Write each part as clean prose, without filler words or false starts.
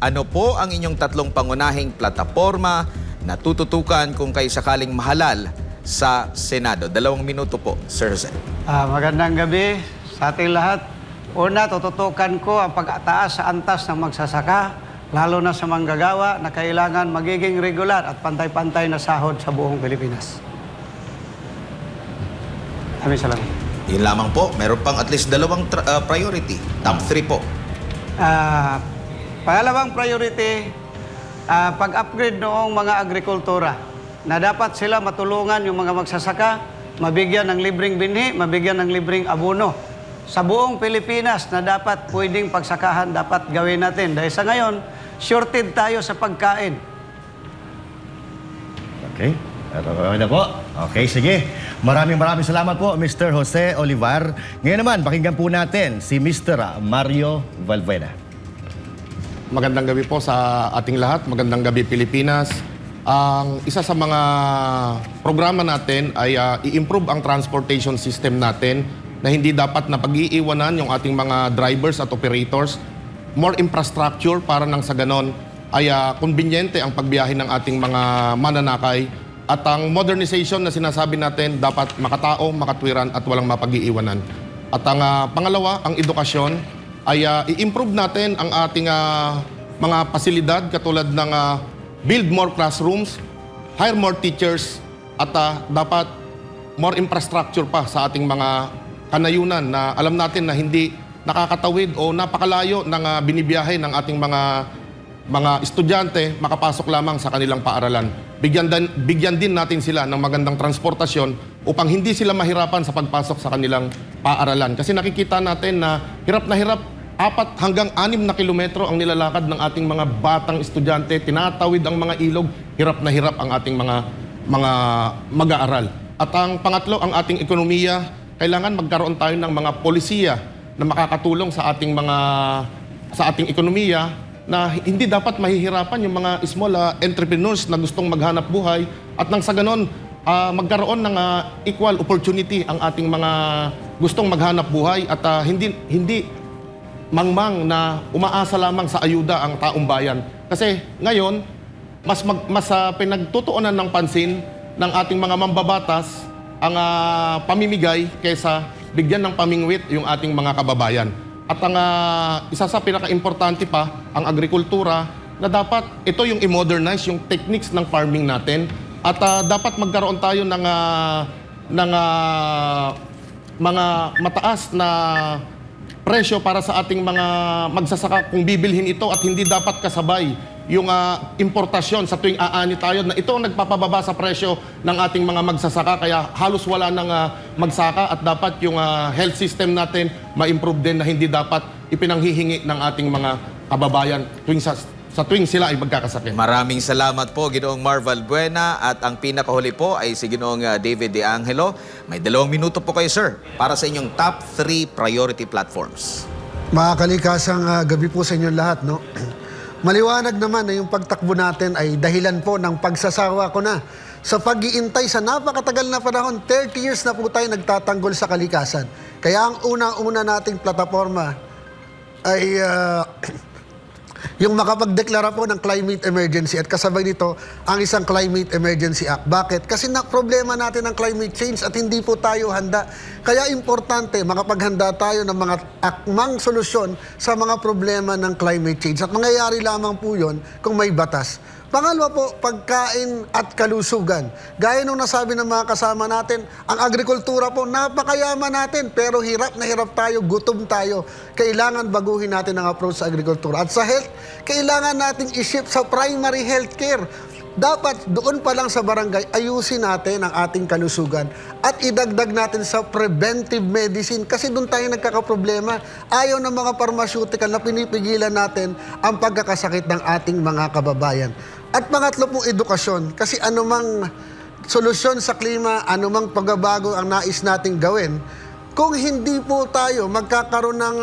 Ano po ang inyong tatlong pangunahing plataporma na tututukan kung kayo sakaling mahalal sa Senado? 2 minuto po, Sir Jose. Magandang gabi sa ating lahat. Una, tututukan ko ang pagtaas sa antas ng magsasaka, lalo na sa manggagawa na kailangan magiging regular at pantay-pantay na sahod sa buong Pilipinas. Maraming salamat. Yun lamang po. Meron pang at least 2 priority. Top 3 po. Pangalawang priority, pag-upgrade noong mga agrikultura na dapat sila matulungan yung mga magsasaka, mabigyan ng libreng binhi, mabigyan ng libreng abono. Sa buong Pilipinas na dapat pwedeng pagsakahan, dapat gawin natin. Dahil sa ngayon, shorted tayo sa pagkain. Okay. Ano po? Okay, sige. Maraming salamat po, Mr. Jose Olivar. Ngayon naman, pakinggan po natin si Mr. Mario Valbuena. Magandang gabi po sa ating lahat. Magandang gabi, Pilipinas. Ang isa sa mga programa natin ay i-improve ang transportation system natin na hindi dapat na pag-iiwanan yung ating mga drivers at operators. More infrastructure para nang sa ganon ay konbinyente ang pagbiyahe ng ating mga mananakay. At ang modernization na sinasabi natin dapat makatao, makatwiran at walang mapag-iiwanan. At ang pangalawa, ang edukasyon, ay i-improve natin ang ating mga pasilidad katulad ng build more classrooms, hire more teachers, at dapat more infrastructure pa sa ating mga kanayunan na alam natin na hindi nakakatawid o napakalayo ng binibiyahe ng ating mga estudyante makapasok lamang sa kanilang paaralan. Bigyan din natin sila ng magandang transportasyon upang hindi sila mahirapan sa pagpasok sa kanilang paaralan. Kasi nakikita natin na hirap 4 hanggang 6 na kilometro ang nilalakad ng ating mga batang estudyante. Tinatawid ang mga ilog, hirap ang ating mga mag-aaral. At ang pangatlo, ang ating ekonomiya, kailangan magkaroon tayo ng mga polisiya na makakatulong sa ating ekonomiya na hindi dapat mahihirapan yung mga small entrepreneurs na gustong maghanap buhay at nang sa ganon magkaroon ng equal opportunity ang ating mga gustong maghanap buhay at hindi mangmang na umaasa lamang sa ayuda ang taong bayan. Kasi ngayon, mas pinagtutuunan ng pansin ng ating mga mambabatas ang pamimigay kaysa bigyan ng pamingwit yung ating mga kababayan. At ang isa sa pinaka-importante pa, ang agrikultura, na dapat ito yung i-modernize yung techniques ng farming natin at dapat magkaroon tayo ng mga mataas na presyo para sa ating mga magsasaka kung bibilhin ito at hindi dapat kasabay yung importasyon sa tuwing aani tayo na ito ang nagpapababa sa presyo ng ating mga magsasaka kaya halos wala nang magsaka at dapat yung health system natin ma-improve din na hindi dapat ipinanghihingi ng ating mga kababayan sa tuwing sila ay magkakasakit. Maraming salamat po, Ginoong Mar Valbuena. At ang pinakahuli po ay si Ginoong David De Angelo. May 2 minuto po kayo, sir, para sa inyong top 3 priority platforms. Makakalikasang gabi po sa inyong lahat, no? Maliwanag naman na yung pagtakbo natin ay dahilan po ng pagsasawa ko na sa pag-iintay sa napakatagal na panahon. 30 years na po tayo nagtatanggol sa kalikasan. Kaya ang una-una nating plataforma ay yung makapagdeklara po ng climate emergency at kasabay nito ang isang climate emergency act. Bakit? Kasi problema natin ang climate change at hindi po tayo handa. Kaya importante makapaghanda tayo ng mga akmang solusyon sa mga problema ng climate change. At mangyayari lamang po yun kung may batas. Pangalawa po, pagkain at kalusugan. Gaya nung nasabi ng mga kasama natin, ang agrikultura po, napakayaman natin, pero hirap na hirap tayo, gutom tayo. Kailangan baguhin natin ang approach sa agrikultura. At sa health, kailangan nating i-shift sa primary health care. Dapat doon pa lang sa barangay, ayusin natin ang ating kalusugan at idagdag natin sa preventive medicine kasi doon tayo nagkakaproblema. Ayaw ng mga pharmaceutical na pinipigilan natin ang pagkakasakit ng ating mga kababayan. At pangatlo po, edukasyon. Kasi anumang solusyon sa klima, anumang pagbabago ang nais nating gawin, kung hindi po tayo magkakaroon ng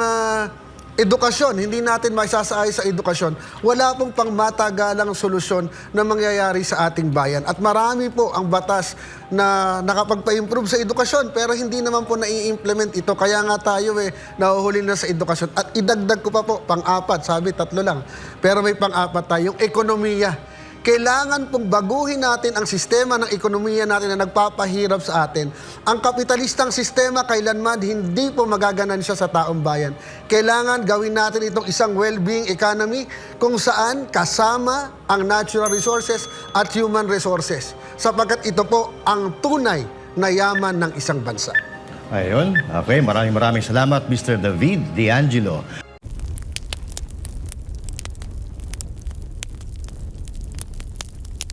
edukasyon, hindi natin maisasaay sa edukasyon, wala pong pangmatagalang solusyon na mangyayari sa ating bayan. At marami po ang batas na nakapagpa-improve sa edukasyon pero hindi naman po nai-implement ito. Kaya nga tayo nahuhuli na sa edukasyon. At idagdag ko pa po, pang-apat, sabi 3 lang. Pero may pang-apat tayong ekonomiya. Kailangan pong baguhin natin ang sistema ng ekonomiya natin na nagpapahirap sa atin. Ang kapitalistang sistema kailanman hindi po magaganan siya sa taong bayan. Kailangan gawin natin itong isang well-being economy kung saan kasama ang natural resources at human resources. Sapagkat ito po ang tunay na yaman ng isang bansa. Ayun. Okay, maraming salamat, Mr. David D'Angelo.